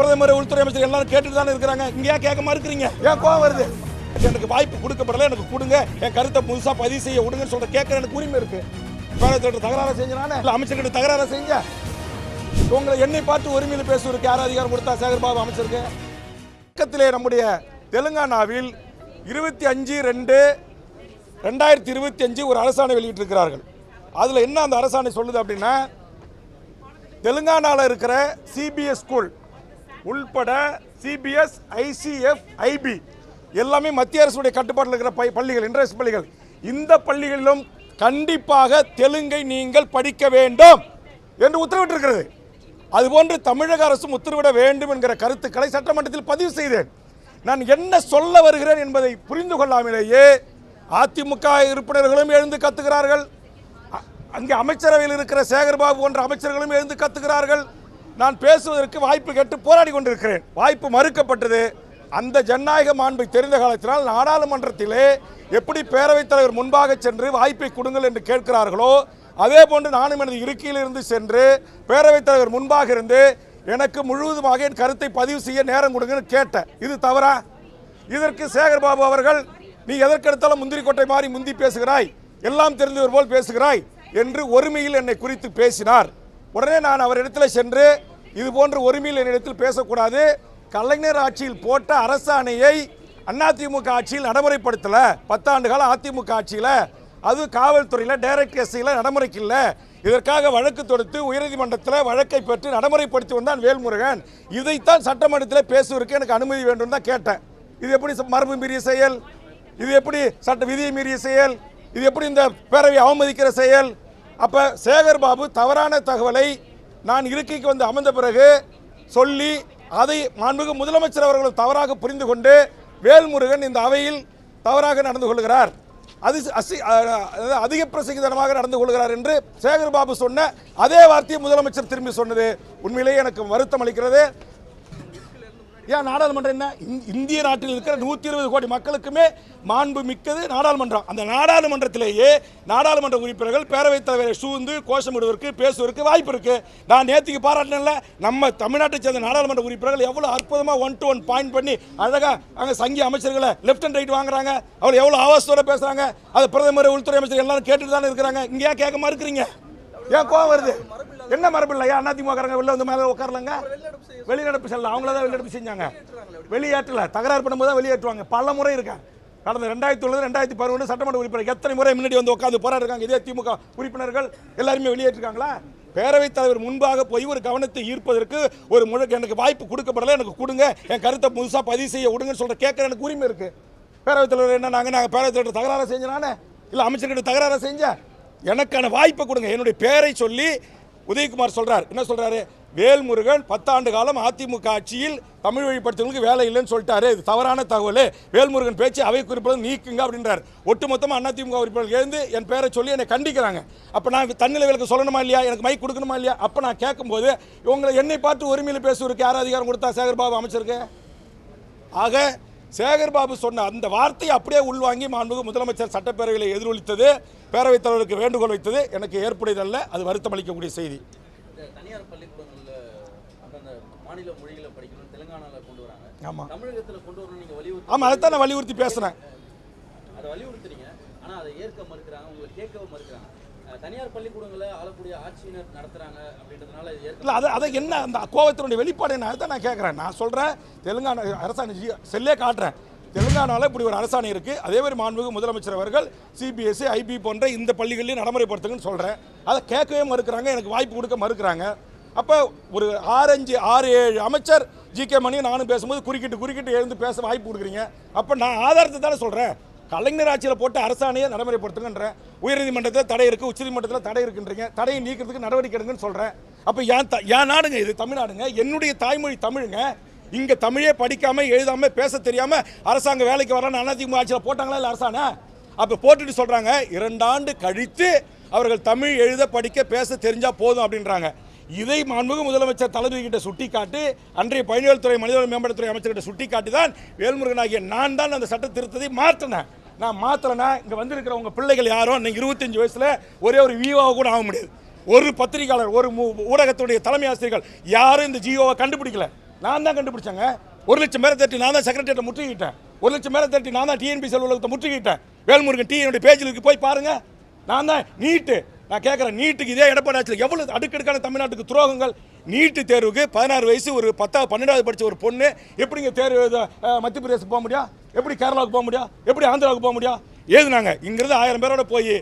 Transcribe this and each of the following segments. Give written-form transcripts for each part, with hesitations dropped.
பிரதமர் உள்துறை அமைச்சர் எல்லாரும் கேட்டுட்டு தானே இருக்கிறாங்க. இங்க ஏன் கேட்க மறுக்கிறீங்க? ஏன் கோவம் வருது? எனக்கு வாய்ப்பு கொடுக்கப்படல, எனக்கு கொடுங்க, என் கருத்தை புதுசா பதிவு செய்ய விடுங்கன்னு சொல்ற கேட்கற எனக்கு உரிமை இருக்கு. பேரவைத் தகராறு செஞ்சானே இல்ல அமைச்சர்கிட்ட தகராறு செஞ்ச உங்களை என்னை பார்த்து உரிமையில் பேசுவதற்கு யார் அதிகாரம் கொடுத்தா? சேகர்பாபு அமைச்சருக்கு. பக்கத்திலே நம்முடைய தெலுங்கானாவில் 25/2/2025 ஒரு அரசாணை வெளியிட்டிருக்கிறார்கள். அதில் என்ன அந்த அரசாணை சொல்லுது அப்படின்னா, தெலுங்கானாவில் இருக்கிற சிபிஎஸ் ஸ்கூல் உள்பட சிபிஎஸ், ஐசிஎஃப், ஐபி எல்லாமே மத்திய அரசுடைய கட்டுப்பாட்டில் இருக்கிற பள்ளிகள், இன்டர்நேஷனல் பள்ளிகள், இந்த பள்ளிகளிலும் கண்டிப்பாக தெலுங்கை நீங்கள் படிக்க வேண்டும் என்று உத்தரவிட்டிருக்கிறது. அதுபோன்று தமிழக அரசும் உத்தரவிட வேண்டும் என்கிற கருத்துக்களை சட்டமன்றத்தில் பதிவு செய்தேன். நான் என்ன சொல்ல வருகிறேன் என்பதை புரிந்து கொள்ளாமலேயே அதிமுக உறுப்பினர்களும் எழுந்து கத்துகிறார்கள். அங்கே அமைச்சரவையில் இருக்கிற சேகர்பாபு போன்ற அமைச்சர்களும் எழுந்து கத்துகிறார்கள். நான் பேசுவதற்கு வாய்ப்பு கேட்டு போராடி கொண்டிருக்கிறேன். வாய்ப்பு மறுக்கப்பட்டது. அந்த ஜனநாயக மாண்பை தெரிந்த காலத்தினால் நாடாளுமன்றத்திலே எப்படி பேரவைத் தலைவர் முன்பாக சென்று வாய்ப்பை கொடுங்கள் என்று கேட்கிறார்களோ, அதே போன்று நானும் எனது இருக்கையில் இருந்து சென்று பேரவைத் தலைவர் முன்பாக இருந்து எனக்கு முழுவதுமாக என் கருத்தை பதிவு செய்ய நேரம் கொடுங்கன்னு கேட்டேன். இது தவறா? இதற்கு சேகர்பாபு அவர்கள், நீ எதற்கெடுத்தாலும் முந்திரி கொட்டை மாறி முந்தி பேசுகிறாய், எல்லாம் தெரிந்தவர் போல் பேசுகிறாய் என்று ஒருமையில் என்னை குறித்து பேசினார். உடனே நான் அவரிடத்தில் சென்று, இது போன்ற ஒருமையில் என்னிடத்தில் பேசக்கூடாது, கலைஞர் ஆட்சியில் போட்ட அரசாணையை அதிமுக ஆட்சியில் நடைமுறைப்படுத்தல, 10 ஆண்டு காலம் அதிமுக ஆட்சியில், அது காவல்துறையில் டைரக்ட் எஸ்ஐயில் நடைமுறைக்கு இல்லை, இதற்காக வழக்கு தொடுத்து உயர்நீதிமன்றத்தில் வழக்கை பெற்று நடைமுறைப்படுத்தி வந்தான் வேல்முருகன், இதைத்தான் சட்டமன்றத்தில் பேசுவதற்கு எனக்கு அனுமதி வேண்டும் தான் கேட்டேன். இது எப்படி மரபு மீறிய செயல்? இது எப்படி சட்ட விதியை மீறிய செயல்? இது எப்படி இந்த பேரவை அவமதிக்கிற செயல்? அப்போ சேகர்பாபு தவறான தகவலை நான் இருக்கைக்கு வந்து அமர்ந்த பிறகு சொல்லி, அதை மாண்புமிகு முதலமைச்சர் அவர்கள் தவறாக புரிந்து கொண்டு வேல்முருகன் இந்த அவையில் தவறாக நடந்து கொள்கிறார், அது அதிக பிரசங்கிதனமாக நடந்து கொள்கிறார் என்று சேகர்பாபு சொன்ன அதே வார்த்தையை முதலமைச்சர் திரும்பி சொன்னது உண்மையிலேயே எனக்கு வருத்தம் அளிக்கிறது. ஏன் நாடாளுமன்றம் என்ன? இந்திய நாட்டில் இருக்கிற 120 கோடி மக்களுக்குமே மாண்பு மிக்கது நாடாளுமன்றம். அந்த நாடாளுமன்றத்திலேயே நாடாளுமன்ற உறுப்பினர்கள் பேரவைத் தலைவரை சூழ்ந்து கோஷமிடுவதற்கு பேசுவதற்கு வாய்ப்பு இருக்கு. நான் நேற்றுக்கு பாராட்டினேன்ல, நம்ம தமிழ்நாட்டை சேர்ந்த நாடாளுமன்ற உறுப்பினர்கள் எவ்வளவு அற்புதமாக 1 to 1 பாயிண்ட் பண்ணி அழகா அங்கே சங்கி அமைச்சர்களை லெஃப்ட் அண்ட் ரைட் வாங்குறாங்க, அவங்க எவ்வளவு ஆவாசத்தோட பேசுறாங்க. அது பிரதமர் உள்துறை அமைச்சர் எல்லாரும் கேட்டுட்டு தானே இருக்கிறாங்க. இங்கே ஏன் கேட்க மறுக்கிறீங்க? ஏன் கோவம் வருது? என்ன மரபு இல்லையா? அதிமுக வெளில வந்து மேலே உட்காரலங்க, வெளிநடப்பு செல்லலாம், அவங்கள தான் வெளிநடப்பு செஞ்சாங்க, வெளியேற்றல, தகராறு பண்ணும்போது தான் வெளியேற்றுவாங்க. பல முறை இருக்காங்க. கடந்த 2009, 2011 சட்டமன்ற உறுப்பினர் எத்தனை முறை முன்னாடி வந்து உட்காந்து போராடிருக்காங்க. இதே திமுக உறுப்பினர்கள் எல்லாருமே வெளியேற்றிருக்காங்களா? பேரவைத் தலைவர் முன்பாக போய் ஒரு கவனத்தை ஈர்ப்பதற்கு ஒரு முழு எனக்கு வாய்ப்பு கொடுக்கப்படல, எனக்கு கொடுங்க, என் கருத்தை புதுசாக பதிவு செய்ய விடுங்கன்னு சொல்ற கேட்கற எனக்கு உரிமை இருக்கு. பேரவைத் தலைவர் என்ன, நாங்கள் பேரவைத் தலைவர் தகராறு செஞ்சனானே இல்லை அமைச்சர்கிட்ட தகராறு செஞ்ச, எனக்கான வாய்ப்பை கொடுங்க. என்னுடைய பேரை சொல்லி உதயகுமார் சொல்றார். என்ன சொல்றாரு? வேல்முருகன் 10 ஆண்டு காலம் அதிமுக ஆட்சியில் தமிழ் வழிபடுத்தவங்களுக்கு வேலை இல்லைன்னு சொல்லிட்டாரு, இது தவறான தகவல், வேல்முருகன் பேச்சு அவை குறிப்பிடம் நீக்குங்க அப்படின்றார். ஒட்டுமொத்தமாக அதிமுக உறுப்பினர்கள் எழுந்து என் பேரை சொல்லி என்னை கண்டிக்கிறாங்க. அப்போ நான் தன்னிலைகளுக்கு சொல்லணுமா இல்லையா? எனக்கு மைக் கொடுக்கணுமா இல்லையா? அப்போ நான் கேட்கும்போது இவங்களை என்னை பார்த்து உரிமையில் பேசுவதற்கு யார் அதிகாரம் கொடுத்தா? சேகர்பாபு அமைச்சருக்கு. ஆக சேகர்பாபு சொன்ன அந்த வார்த்தையை அப்படியே உள்வாங்கி மாண்புமிகு முதலமைச்சர் சட்டப்பேரவையில் எதிரொலித்தது, பேரவைத் தலைவருக்கு வேண்டுகோள் வைத்தது எனக்கு ஏற்புடையதல்ல, அது வருத்தம் அளிக்கக்கூடிய செய்தி. தனியார் பள்ளிக்கூடங்களில் அந்த மாநில மொழிகளை படிக்கணும் தெலுங்கானாவில் கொண்டு வராங்க. ஆமாம், தமிழகத்தில் கொண்டு வரணும் நீங்கள் வலியுறுத்தி. ஆமாம், அதைத்தான் நான் வலியுறுத்தி பேசுகிறேன். அதை வலியுறுத்துறீங்க, ஆனால் அதை ஏற்க மறுக்கிறாங்க, உங்களை கேட்கவும் மறுக்கிறாங்க. தனியார் பள்ளிக்கூடங்களை ஆளக்கூடிய ஆட்சியினர் நடத்துறாங்க அப்படின்றதுனால இல்லை, அதை என்ன அந்த கோவத்தினுடைய வெளிப்பாடு என்ன? அதுதான் நான் கேட்குறேன். நான் சொல்கிறேன், தெலுங்கானா அரசாணை செல்லே காட்டுறேன். தெலுங்கானாவில் இப்படி ஒரு அரசாணை இருக்குது, அதே மாதிரி மாண்புமிகு முதலமைச்சர் அவர்கள் சிபிஎஸ்சி, ஐபி போன்ற இந்த பள்ளிகளையும் நடைமுறைப்படுத்துங்கன்னு சொல்கிறேன். அதை கேட்கவே மறுக்கிறாங்க, எனக்கு வாய்ப்பு கொடுக்க மறுக்கிறாங்க. அப்போ ஒரு 6-7 அமைச்சர் ஜி.கே. மணியும் நானும் பேசும்போது குறுக்கிட்டு எழுந்து பேச வாய்ப்பு கொடுக்குறீங்க. அப்போ நான் ஆதாரத்தை தானே சொல்கிறேன். கலைஞர் ஆட்சியில் போட்ட அரசாணையை நடைமுறைப்படுத்துங்கன்றேன். உயர்நீதிமன்றத்தில் தடை இருக்குது, உச்சநீதிமன்றத்தில் தடை இருக்குன்றீங்க, தடையை நீக்கிறதுக்கு நடவடிக்கை எடுங்கன்னு சொல்கிறேன். அப்போ ஏன் நாடுங்க இது? தமிழ்நாடுங்க, என்னுடைய தாய்மொழி தமிழுங்க. இங்கே தமிழே படிக்காமல் எழுதாமல் பேச தெரியாமல் அரசாங்க வேலைக்கு வரலான்னு அதிமுக ஆட்சியில் போட்டாங்களா இல்லை அரசாணை? அப்போ போட்டுட்டு சொல்கிறாங்க 2 ஆண்டு கழித்து அவர்கள் தமிழ் எழுத படிக்க பேச தெரிஞ்சால் போதும் அப்படின்றாங்க. இதை மாண்புமிகு முதலமைச்சர் தளபதி கிட்ட சுட்டி காட்டி, அன்றைய பயணிகள் மனிதவள மேம்பாட்டுத்துறை அமைச்சர்கிட்ட சுட்டி காட்டி தான் வேல்முருகன் ஆகிய நான் தான் அந்த சட்ட திருத்தத்தை மாற்றினேன். நான் மாற்றலைன்னா இங்கே வந்திருக்கிற உங்கள் பிள்ளைகள் யாரும் இன்னைக்கு 25 வயசில் ஒரே ஒரு விஓவை கூட ஆக முடியாது. ஒரு பத்திரிகையாளர், ஒரு ஊடகத்துடைய தலைமை ஆசிரியர்கள் யாரும் இந்த ஜியோவை கண்டுபிடிக்கல. நான் தான் கண்டுபிடிச்சேங்க. 1 லட்சம் பேரை தட்டி நான் தான் செக்ரட்டரியேட்டை முற்றுகிட்டேன். 1 லட்சம் பேரை தட்டி நான் தான் டிஎன்பிசி அலுவலகத்தை முற்றுகிட்டேன். வேல்முருகன் என்னுடைய பேஜில் இருக்கு, போய் பாருங்க. நான் தான் நீட்டு. நான் கேட்குறேன், நீட்டுக்கு இதே எடப்பாடி ஆட்சியில் எவ்வளவு அடுக்கடுக்கான தமிழ்நாட்டுக்கு துரோகங்கள். நீட்டு தேர்வுக்கு 16 வயசு ஒரு 10வது 12வது படித்த ஒரு பொண்ணு எப்படிங்க தேர்வு மத்திய பிரதேசத்துக்கு போக முடியும்? எப்படி கேரளாவுக்கு போக முடியும்? எப்படி ஆந்திராவுக்கு போக முடியும்? ஏதுனாங்க இங்கிருந்து 1000 பேரோட போய்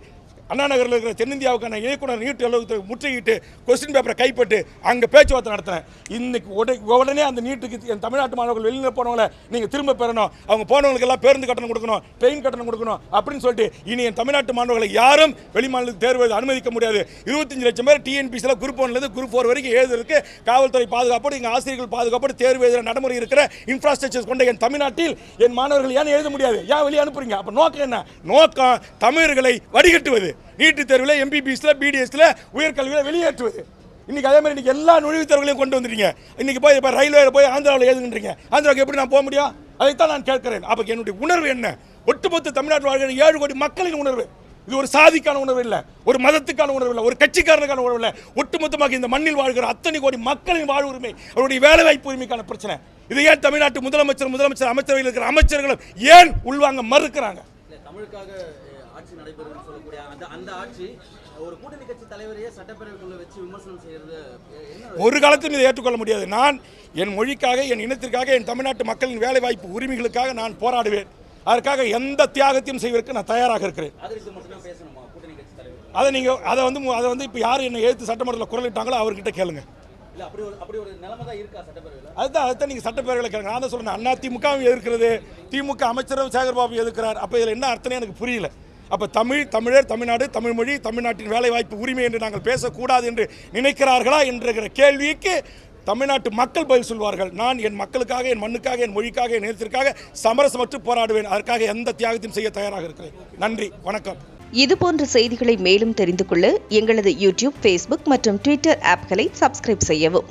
அண்ணா நகரில் இருக்கிற தென்னிந்தியாவுக்கான இயக்குனர் நீட்டு அலுவலகத்தை முற்றுகிட்டு கொஸ்டின் பேப்பரை கைப்பட்டு அங்கே பேச்சுவார்த்தை நடத்தினேன். இன்னைக்கு உடனே அந்த நீட்டுக்கு என் தமிழ்நாட்டு மாணவர்கள் வெளியில் போனவங்கள நீங்கள் திரும்ப பெறணும், அவங்க போனவங்களுக்கு எல்லாம் பேருந்து கட்டணம் கொடுக்கணும், ட்ரெயின் கட்டணம் கொடுக்கணும் அப்படின்னு சொல்லிட்டு இனி என் தமிழ்நாட்டு மாணவர்களை யாரும் வெளிமாநிலத்துக்கு தேர்வு அனுமதிக்க முடியாது. 25 லட்சம் பேர் டிஎன்பிசியில் குரூப் 1லேருந்து குரூப் 4 வரைக்கும் எழுதுறதுக்கு காவல்துறை பாதுகாப்போடு இங்கே ஆசிரியர்கள் பாதுகாப்போடு தேர்வு எழுதுகிற நடைமுறை இருக்கிற இன்ஃப்ராஸ்ட்ரக்சர் கொண்ட என் தமிழ்நாட்டில் என் மாணவர்கள் ஏன் எழுத முடியாது? ஏன் வெளியே அனுப்புறீங்க? அப்போ நோக்கம் என்ன? நோக்கம் தமிழர்களை வடிகட்டுவது, நீட்டு தேர்வில் எம்பிபிஎஸ்ல பிடிஎஸ்ல உயர்கல்வியில் வெளியேற்றுவது. இன்னைக்கு அதே மாதிரி இன்னைக்கு எல்லா நுழைவுத் தேர்வுகளையும் கொண்டு வந்துட்டீங்க. இன்னைக்கு போய் இப்போ ரயில்வேல போய் ஆந்திராவில் எழுதுன்றீங்க. ஆந்திராவுக்கு எப்படி நான் போக முடியும்? அதைத்தான் நான் கேட்கிறேன். அப்போ என்னுடைய உணர்வு என்ன? ஒட்டுமொத்த தமிழ்நாட்டில் வாழ்கிற 7 கோடி மக்களின் உணர்வு. இது ஒரு சாதிக்கான உணர்வு இல்லை, ஒரு மதத்துக்கான உணர்வு இல்லை, ஒரு கட்சிக்காரனுக்கான உணர்வு இல்லை. ஒட்டுமொத்தமாக இந்த மண்ணில் வாழ்கிற அத்தனை கோடி மக்களின் வாழ்வு உரிமை, அவருடைய வேலை வாய்ப்பு உரிமைக்கான பிரச்சனை. இது ஏன் தமிழ்நாட்டு முதலமைச்சர் அமைச்சரவையில் இருக்கிற அமைச்சர்களும் ஏன் உள்வாங்க மறுக்கிறாங்க? தமிழுக்காக ஆட்சி நடைபெறும் சொல்லக்கூடிய அந்த ஆட்சி ஒரு கூட்டணி கட்சி தலைவரையே சட்டப்பேரவைக்குள்ள வச்சு விமர்சனம் செய்யறது ஒரு காலத்திலும் இதை ஏற்றுக்கொள்ள முடியாது. நான் என் மொழிக்காக, என் இனத்திற்காக, என் தமிழ்நாட்டு மக்களின் வேலை வாய்ப்பு உரிமைகளுக்காக நான் போராடுவேன். அதற்காக எந்த தியாகத்தையும் செய்வதற்கு நான் தயாராக இருக்கிறேன். அதை வந்து இப்போ யார் என்னை எழுத்து சட்டமன்றத்தில் குரலிட்டாங்களோ அவர்கிட்ட கேளுங்க. அதுதான் நீங்கள் சட்டப்பேரவையில் கேளுங்க. நான் தான் சொல்றேன், அண்ணா திமுகவும் எதிர்க்கிறது, திமுக அமைச்சரும் சேகர்பாபு எதிர்க்கிறார். அப்போ இதில் என்ன அர்த்தம் எனக்கு புரியல. அப்போ தமிழர், தமிழ்நாடு, தமிழ்மொழி, தமிழ்நாட்டின் வேலைவாய்ப்பு உரிமை என்று நாங்கள் பேசக்கூடாது என்று நினைக்கிறார்களா என்கிற கேள்விக்கு தமிழ்நாட்டு மக்கள் பதில் சொல்வார்கள். நான் என் மக்களுக்காக, என் மண்ணுக்காக, என் மொழிக்காக, என் இனத்திற்காக சமரசமற்று போராடுவேன். அதற்காக எந்த தியாகத்தையும் செய்ய தயாராக இருக்கிறேன். நன்றி, வணக்கம். இதுபோன்ற செய்திகளை மேலும் தெரிந்து கொள்ள எங்களது யூடியூப், ஃபேஸ்புக் மற்றும் ட்விட்டர் ஆப்களை சப்ஸ்கிரைப் செய்யவும்.